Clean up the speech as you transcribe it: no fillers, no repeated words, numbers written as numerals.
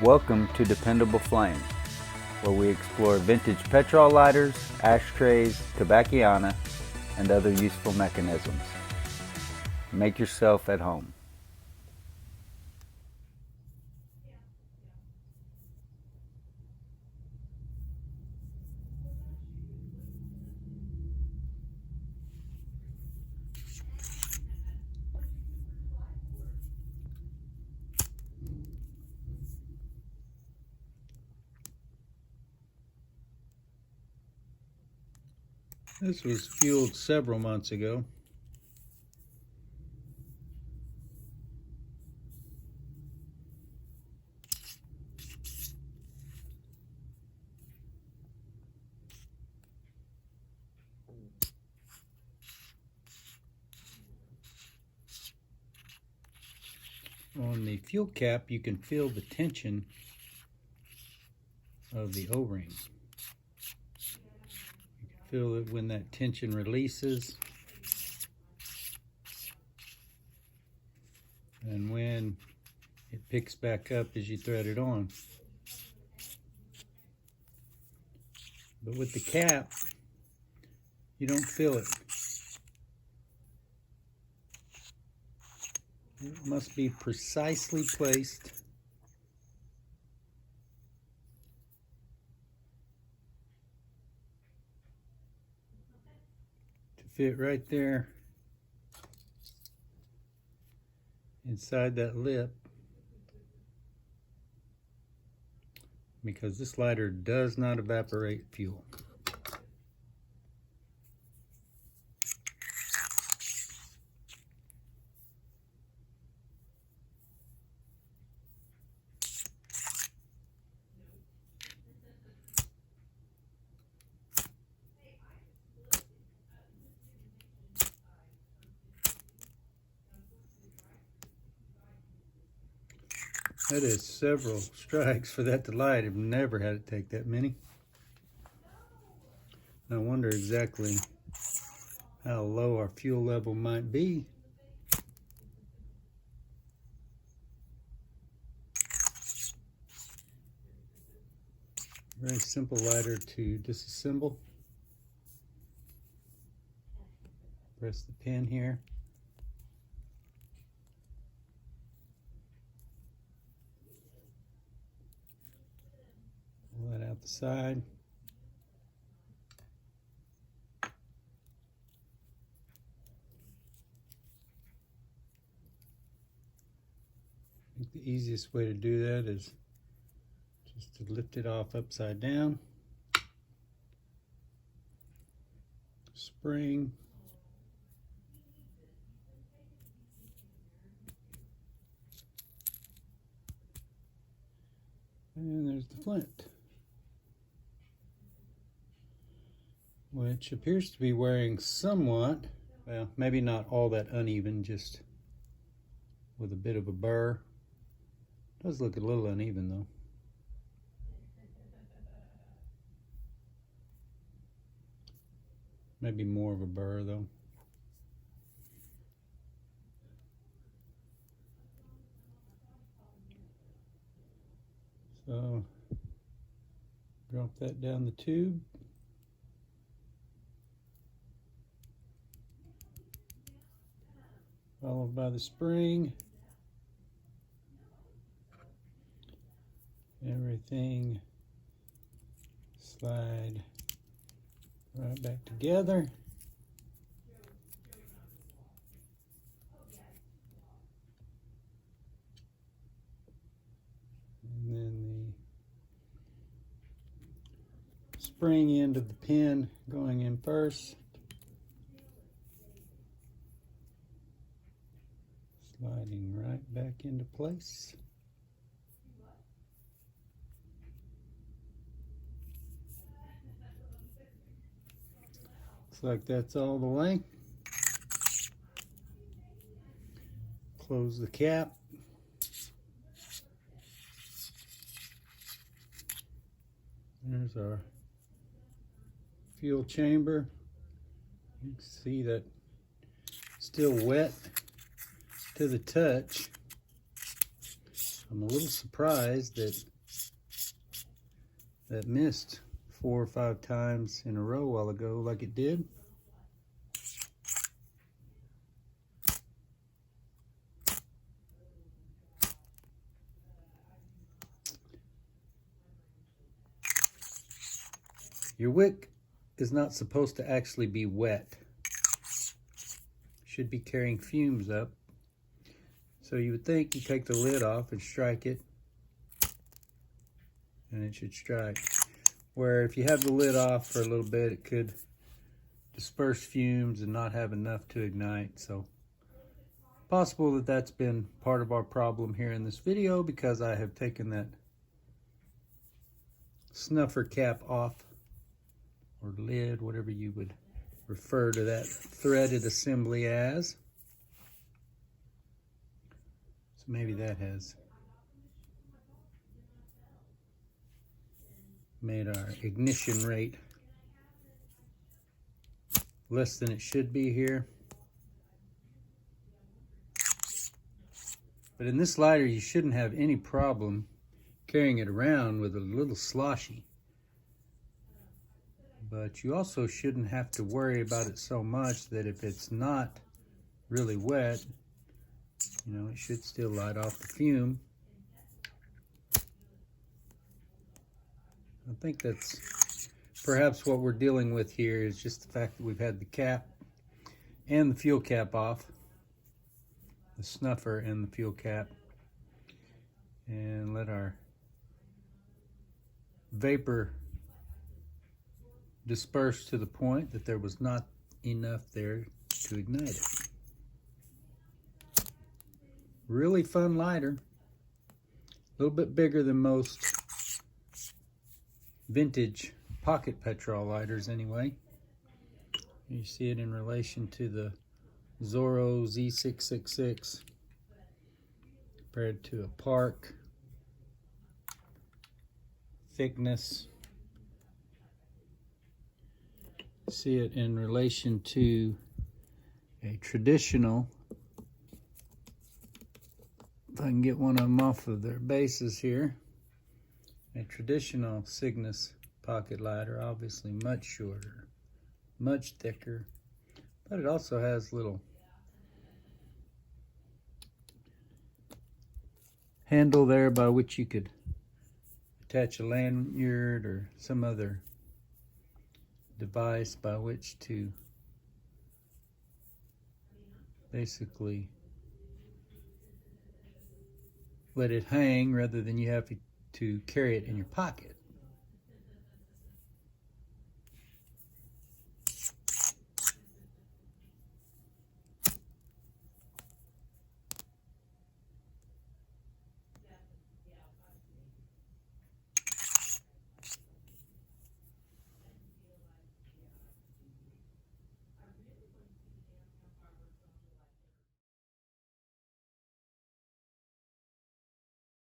Welcome to Dependable Flame, where we explore vintage petrol lighters, ashtrays, tobacconiana, and other useful mechanisms. Make yourself at home. This was fueled several months ago. On the fuel cap, you can feel the tension of the O-ring. You can feel it when that tension releases and when it picks back up as you thread it on. But with the cap, you don't feel it. It must be precisely placed to fit right there inside that lip, because this lighter does not evaporate fuel. That is several strikes for that to light. I've never had it take that many. I wonder exactly how low our fuel level might be. Very simple lighter to disassemble. Press the pin here. Pull that out the side. I think the easiest way to do that is just to lift it off upside down. Spring. And there's the flint, which appears to be wearing somewhat, well, maybe not all that uneven, just with a bit of a burr. Does look a little uneven though. Maybe more of a burr though. So drop that down the tube. Followed by the spring. Everything slide right back together. And then the spring end of the pin going in first. Sliding right back into place. Looks like that's all the way. Close the cap. There's our fuel chamber. You can see that still wet to the touch. I'm a little surprised that that missed 4 or 5 times in a row a while ago like it did. Your wick is not supposed to actually be wet. Should be carrying fumes up. So you would think you take the lid off and strike it, and it should strike. Where if you have the lid off for a little bit, it could disperse fumes and not have enough to ignite. So possible that that's been part of our problem here in this video, because I have taken that snuffer cap off, or lid, whatever you would refer to that threaded assembly as. So maybe that has made our ignition rate less than it should be here. But in this lighter, you shouldn't have any problem carrying it around with a little sloshy. But you also shouldn't have to worry about it so much that if it's not really wet, you know, it should still light off the fume. I think that's perhaps what we're dealing with here, is just the fact that we've had the cap and the fuel cap off, the snuffer and the fuel cap, and let our vapor disperse to the point that there was not enough there to ignite it. Really fun lighter. A little bit bigger than most vintage pocket petrol lighters anyway. You see it in relation to the Zorro Z666 compared to a Park. Thickness. See it in relation to a traditional, if I can get one of them off of their bases here, a traditional Cygnus pocket lighter, obviously much shorter, much thicker, but it also has little handle there by which you could attach a lanyard or some other device by which to basically let it hang rather than you have to carry it in your pocket.